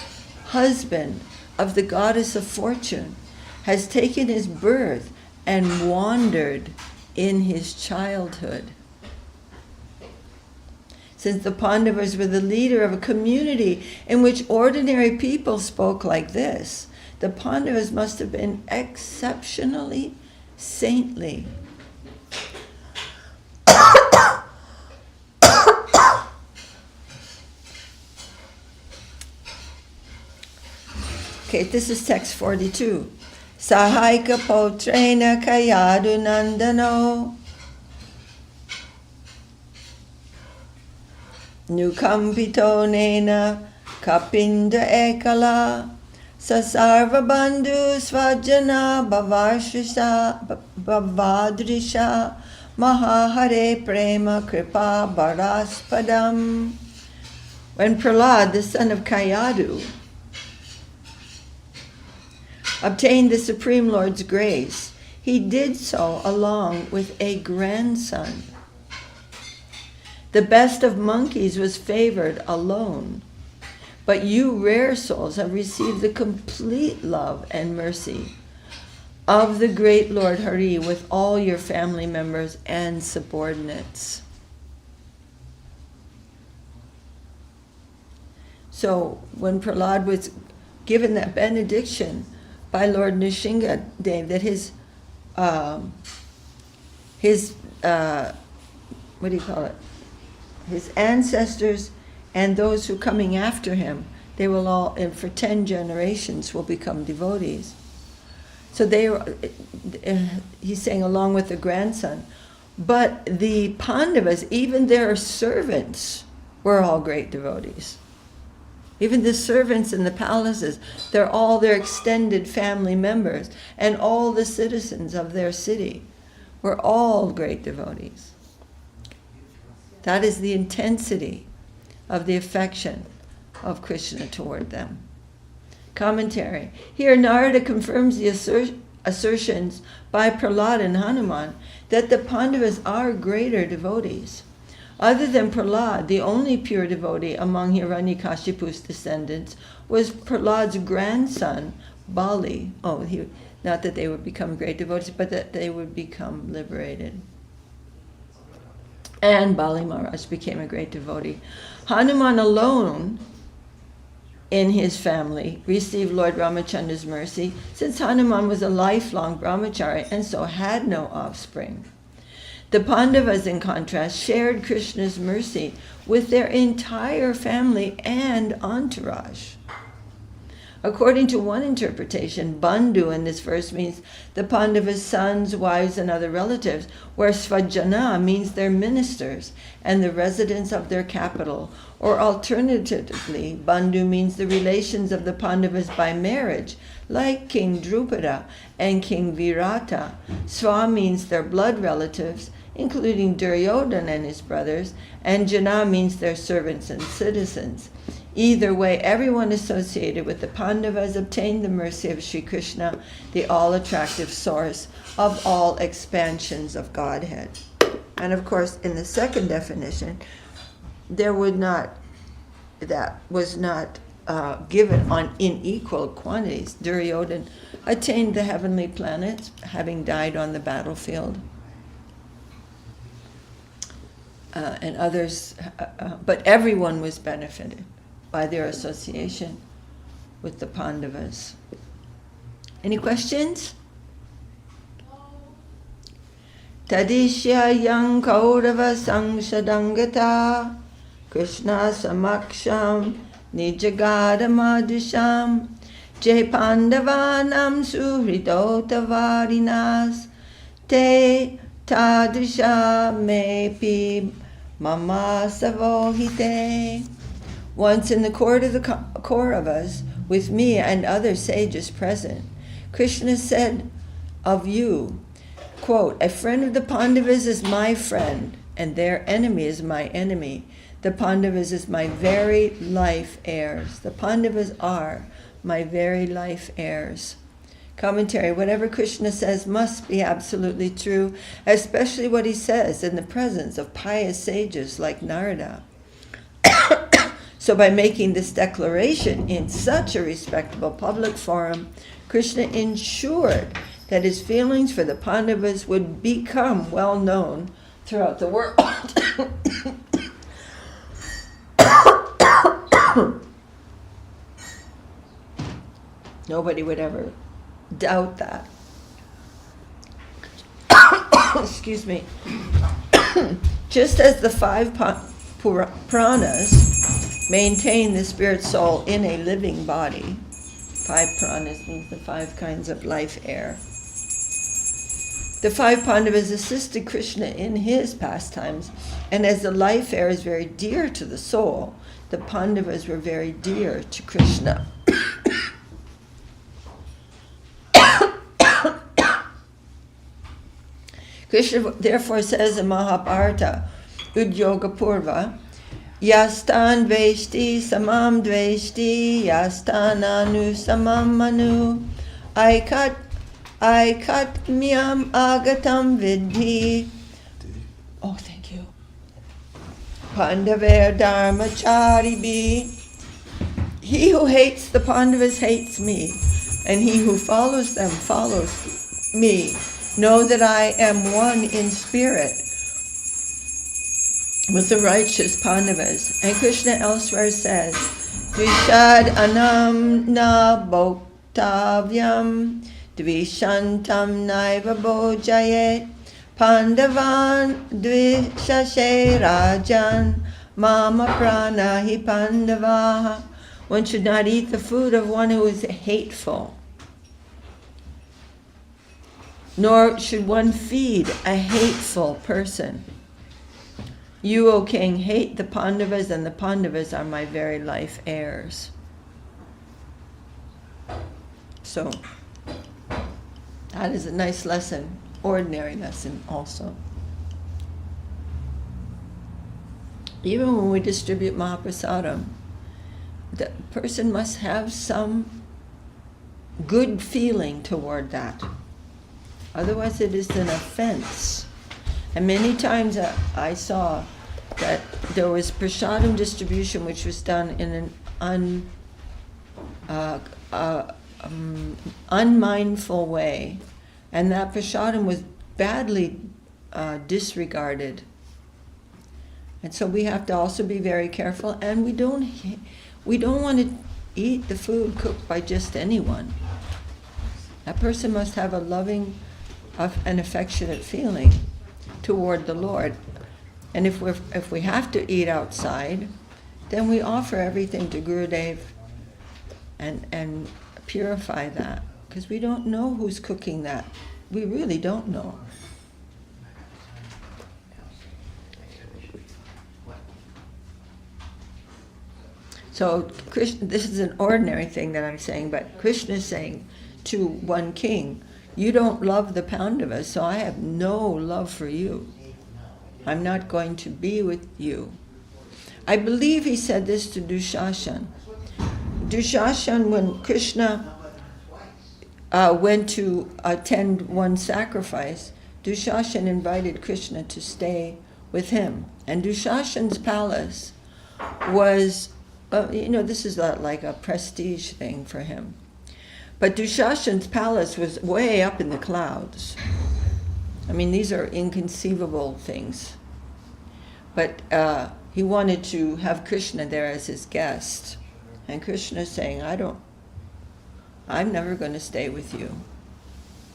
husband of the goddess of fortune, has taken his birth and wandered in his childhood. Since the Pandavas were the leader of a community in which ordinary people spoke like this, the Pandavas must have been exceptionally saintly. Okay, this is text 42. Sahaika potrena kayadu nandano Nukampito nena kapinda ekala sasarva bandhu svajana bhavadrisha mahahare prema kripa baraspadam. When Prahlad, the son of Kayadu, obtained the Supreme Lord's grace, he did so along with a grandson. The best of monkeys was favored alone, but you rare souls have received the complete love and mercy of the great Lord Hari with all your family members and subordinates. So when Prahlad was given that benediction by Lord Nrsingadev that his his ancestors and those who are coming after him, they will all, for 10 generations, will become devotees. So he's saying along with the grandson, but the Pandavas, even their servants, were all great devotees. Even the servants in the palaces, they're all their extended family members, and all the citizens of their city were all great devotees. That is the intensity of the affection of Krishna toward them. Commentary. Here Narada confirms the assertions by Prahlad and Hanuman that the Pandavas are greater devotees. Other than Prahlad, the only pure devotee among Hiranyakashipu's descendants was Prahlad's grandson, Bali. Not that they would become great devotees, but that they would become liberated. And Bali Maharaj became a great devotee. Hanuman alone in his family received Lord Ramachandra's mercy, since Hanuman was a lifelong brahmachari and so had no offspring. The Pandavas, in contrast, shared Krishna's mercy with their entire family and entourage. According to one interpretation, Bandhu in this verse means the Pandavas' sons, wives, and other relatives, where Svajana means their ministers and the residents of their capital. Or alternatively, Bandhu means the relations of the Pandavas by marriage, like King Drupada and King Virata. Swa means their blood relatives, including Duryodhana and his brothers, and Jana means their servants and citizens. Either way, everyone associated with the Pandavas obtained the mercy of Sri Krishna, the all-attractive source of all expansions of Godhead. And of course, in the second definition, that was not given in equal quantities. Duryodhana attained the heavenly planets, having died on the battlefield. And others, but everyone was benefited by their association with the Pandavas. Any questions? Tadishya yang kaurava sangshadangata Krishna samaksham nijagadamadisham Jai pandavanam suhritotavarinas te tadrisha mepi mama savohite. Once in the court of the Kauravas, with me and other sages present, Krishna said of you, quote, a friend of the Pandavas is my friend, and their enemy is my enemy. The Pandavas is my very life heirs. The Pandavas are my very life heirs. Commentary, whatever Krishna says must be absolutely true, especially what he says in the presence of pious sages like Narada. So by making this declaration in such a respectable public forum, Krishna ensured that his feelings for the Pandavas would become well known throughout the world. Nobody would ever doubt that. Excuse me. Just as the five Pranas maintain the spirit soul in a living body. 5 pranas means the 5 kinds of life air. The 5 Pandavas assisted Krishna in his pastimes, and as the life air is very dear to the soul, the Pandavas were very dear to Krishna. Krishna therefore says in Mahabharata, Udyoga Purva, Yastan Dveshti Samam Dveshti Yastananu Samam Manu Aikat Myam Agatam Vidhi. Oh, thank you. Pandaver Dharmacharibi. He who hates the Pandavas hates me, and he who follows them follows me. Know that I am one in spirit with the righteous Pandavas. And Krishna elsewhere says, Dvishad anam na bhoktavyam dvishantam naiva bhojayet pandavan dvishashe rajan mama prana hi pandavaha. One should not eat the food of one who is hateful, nor should one feed a hateful person. You, O king, hate the Pandavas, and the Pandavas are my very life heirs. So, that is a nice lesson, ordinary lesson also. Even when we distribute Mahaprasadam, the person must have some good feeling toward that. Otherwise it is an offense. And many times I saw that there was prasadam distribution which was done in an unmindful way, and that prasadam was badly disregarded. And so we have to also be very careful, and we don't want to eat the food cooked by just anyone. That person must have a loving and affectionate feeling toward the Lord. And if we have to eat outside, then we offer everything to Gurudev and purify that, because we don't know who's cooking that. We really don't know. So Krishna, this is an ordinary thing that I'm saying, but Krishna is saying to one king, you don't love the Pandavas, so I have no love for you. I'm not going to be with you. I believe he said this to Dushashan. Dushashan, when Krishna went to attend one sacrifice, Dushashan invited Krishna to stay with him. And Dushashan's palace was, this is like a prestige thing for him. But Dushashan's palace was way up in the clouds. I mean, these are inconceivable things. But he wanted to have Krishna there as his guest. And Krishna is saying, I'm never going to stay with you.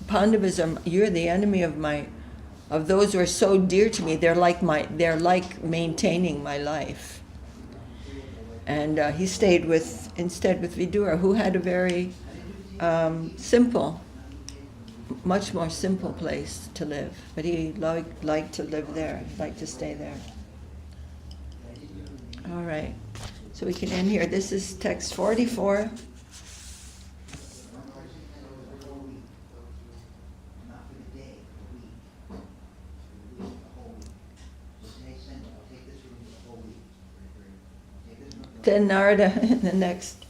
Pandavas you're the enemy of those who are so dear to me. They're like maintaining my life. And he stayed instead with Vidura, who had a very simple much more simple place to live, but he liked to live there, liked to stay there. All right, so we can end here. This is text 44. Then Narada in the next.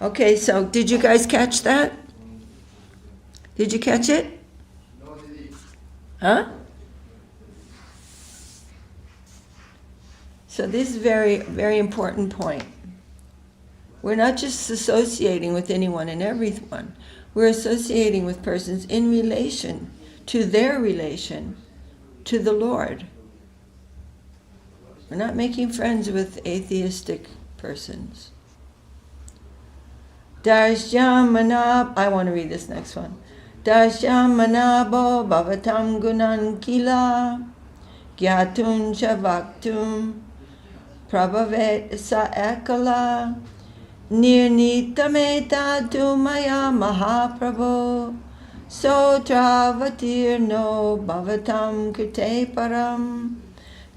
Okay, so did you guys catch that? Did you catch it? No, Didi. Huh? So this is very, very important point. We're not just associating with anyone and everyone. We're associating with persons in relation to their relation to the Lord. We're not making friends with atheistic persons. Dashyamanab, I want to read this next one. Dashyamanabo bhavatam gunan kila gyatun chavaktum prabhavet sa ekala nirnitameta maya mahaprabho sotravatir no bhavatam krite param.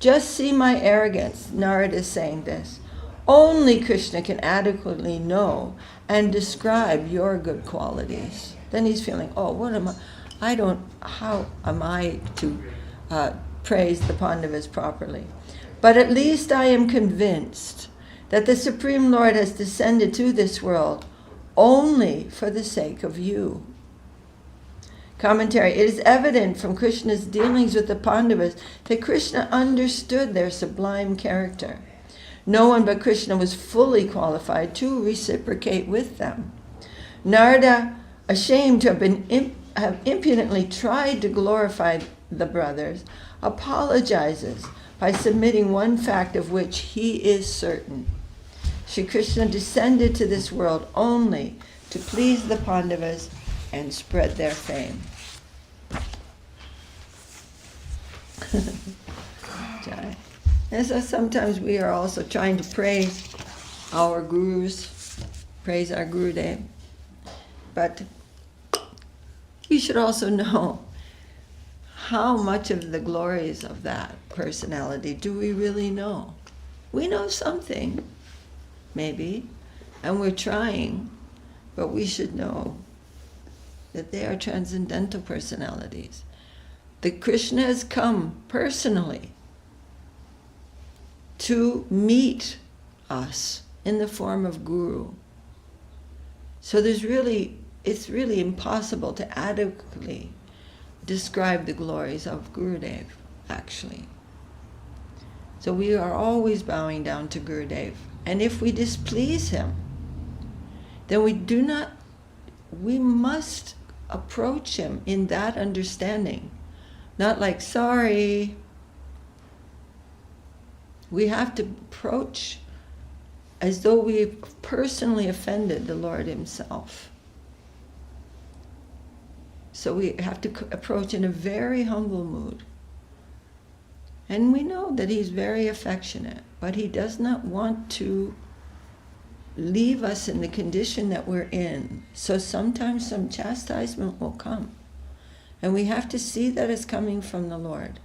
Just see my arrogance. Narada is saying this. Only Krishna can adequately know and describe your good qualities. Then he's feeling, oh, what am I? How am I to praise the Pandavas properly? But at least I am convinced that the Supreme Lord has descended to this world only for the sake of you. Commentary. It is evident from Krishna's dealings with the Pandavas that Krishna understood their sublime character. No one but Krishna was fully qualified to reciprocate with them. Narada, ashamed to have impudently tried to glorify the brothers, apologizes by submitting one fact of which he is certain. Shri Krishna descended to this world only to please the Pandavas and spread their fame. Jaya. And so sometimes we are also trying to praise our gurus, praise our Gurudev. But we should also know how much of the glories of that personality do we really know? We know something, maybe, and we're trying, but we should know that they are transcendental personalities. That Krishna has come personally to meet us in the form of Guru. So it's really impossible to adequately describe the glories of Gurudev, actually. So we are always bowing down to Gurudev. And if we displease him, then we must approach him in that understanding. Not like, sorry. We have to approach as though we've personally offended the Lord himself. So we have to approach in a very humble mood. And we know that he's very affectionate, but he does not want to leave us in the condition that we're in. So sometimes some chastisement will come. And we have to see that it's coming from the Lord.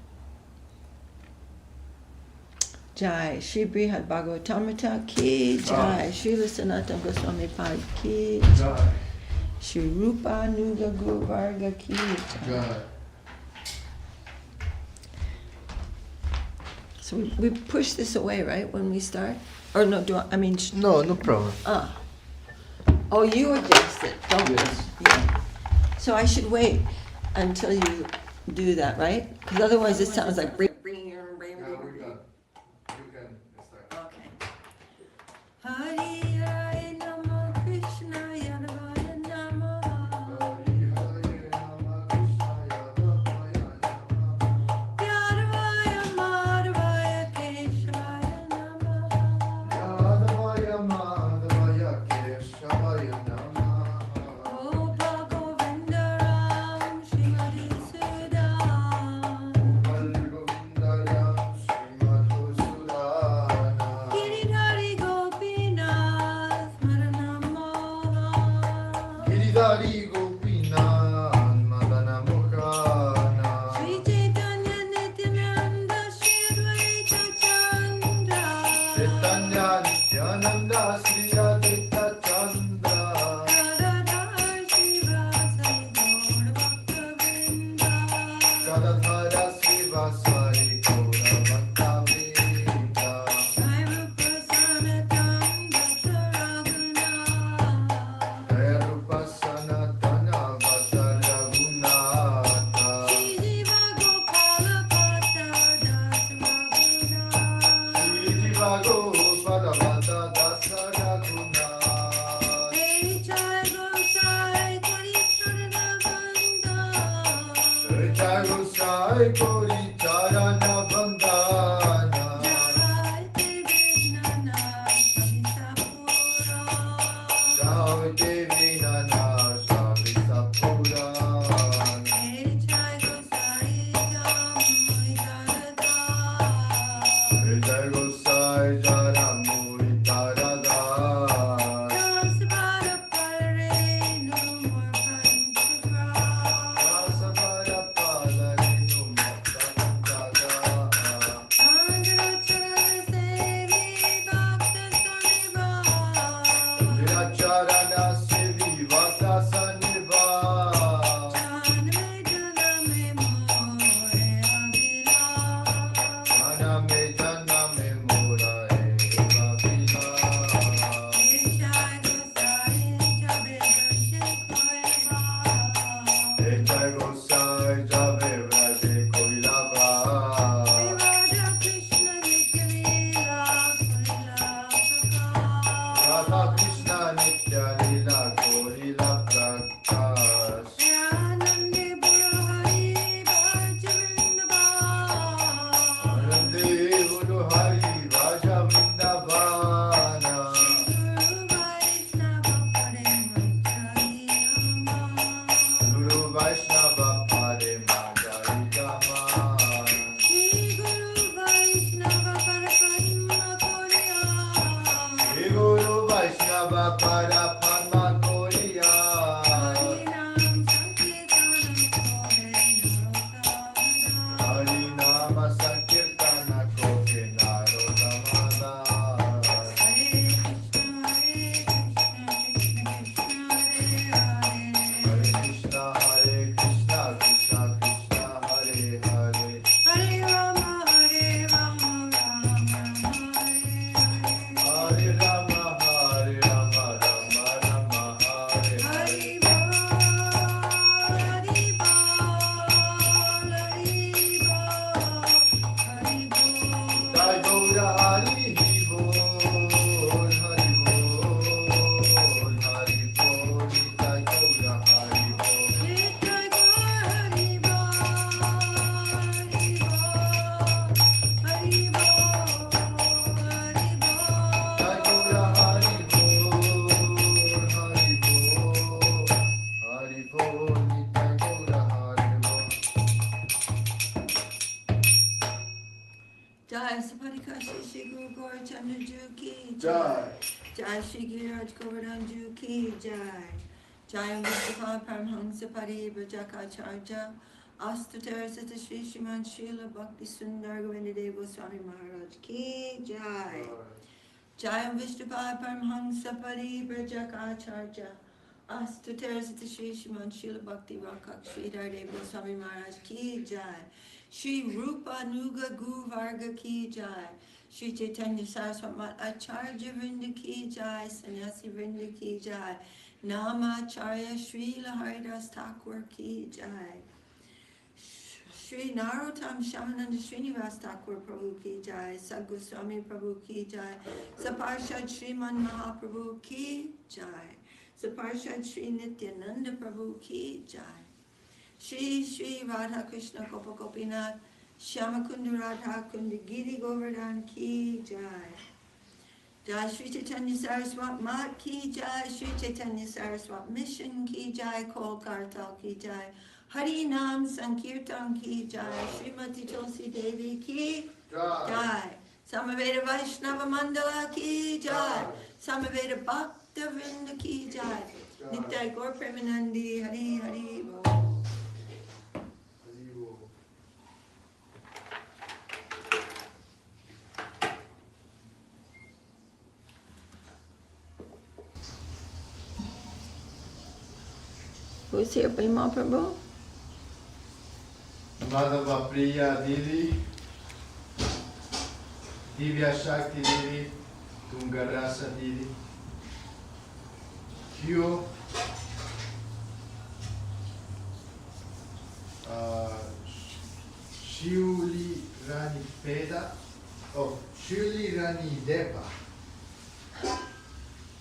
Jai, Shri Brihad Bhagavatamrita ki Jai, Srila Sanatana Goswami Pad ki Jai, Shri Rupa Nuga Guru Varga ki Jai. So we push this away, right, when we start? Or no, No, no problem. Oh, you adjust it, don't Yes. you? Yeah. So I should wait until you do that, right? Because otherwise it sounds like... Yeah, we're done. You can start. Okay. Hari Rai Namo Krishna Yadavaya Namo Yadavaya Madhavaya Keshavaya Namo Gopa Govinda Ram Srimati Sudam Jai Gosai Gauri Charana Bandana. Jai Devi Nana Savisa Puran. Jai Gosai Jara Muri Tarada. Rasavara Padarinu Mokta Punjaga. Viracharana Sevi Vakta Saniva. Jana me jana me mora eva vila. Jai Gosai Jave Vraje Koilava. Radha Krishna Nitya Lila Korila Prakash. Anande Guru Hari Raja Vrindavana. Guru Vaishnava Pare Margaritama. Shri Guru Vaishnava Para Padma Koriya. Hari Nama Sankirtana Koke Narodamada. Hare Krishna Krishna Krishna Hare Hare. Hare Rama Rama Rama Hare Hare. Jai Gaura Hari Bol, Hari Bol, Hari Bol, Jai Gaura Hari Bol. Jai Gaura Hari Bol, Hari Bol, Jai Gaura Hari Bol. Jai Sapadikashi Shri Guru Gaurachandra Ju Ki Jai. Jai Shri Giriraj Govardhan Ju Ki Jai. Jai Vishnupada Paramhansa Paribhajakaacharya Astatar Sata Shri Sriman Srila Bhakti Sundar Govindadev Goswami Maharaj Ki Jai. Jai Vishnupada Paramhansa Paribhajakaacharya Astatar Sata Shri Sriman Srila Bhakti Rakak Sridhar Dev Goswami Maharaj Ki Jai. Shri Rupa Nuga Gu Varga Ki Jai. Shri Chaitanya Saraswat Mat Acharya Vrinda Ki Jai. Sannyasi Vrinda Ki Jai. Namacharya Srila Haridas Thakur Ki Jai. Shri Narottam Shamananda Srinivas Thakur Prabhu Ki Jai. Sadgoswami Prabhu Ki Jai. Saparshad Shriman Mahaprabhu Ki Jai. Saparshad Shri Nityananda Prabhu Ki Jai. Shri Shri Radha Krishna Gopa Gopinath Shyamakunda Radha Kunda Giri Govardhan Ki Jai. Jai Shri Chaitanya Saraswat Mat Ki Jai. Shri Chaitanya Saraswat Mission Ki Jai. Kol Kartal Ki Jai. Hari Nam Sankirtan Ki Jai. Srimati Tulsi Devi Ki Jai. Samaveda Vaishnava Mandala Ki Jai. Samaveda Bhakta Vrinda Ki Jai. Nitai Gaur Premanandi Hari Hari Bol. Who's here, Bhima Prabhu? Madhava Priya Didi, Divya Shakti Didi, Tungarasa Didi, Hyo, Shuli Rani Peda, Shuli Rani Deva,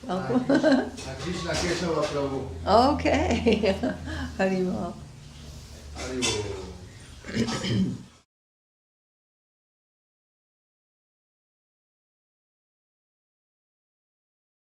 and Krishna Keshava Prabhu. Okay. Hari Bol. Hari Bol.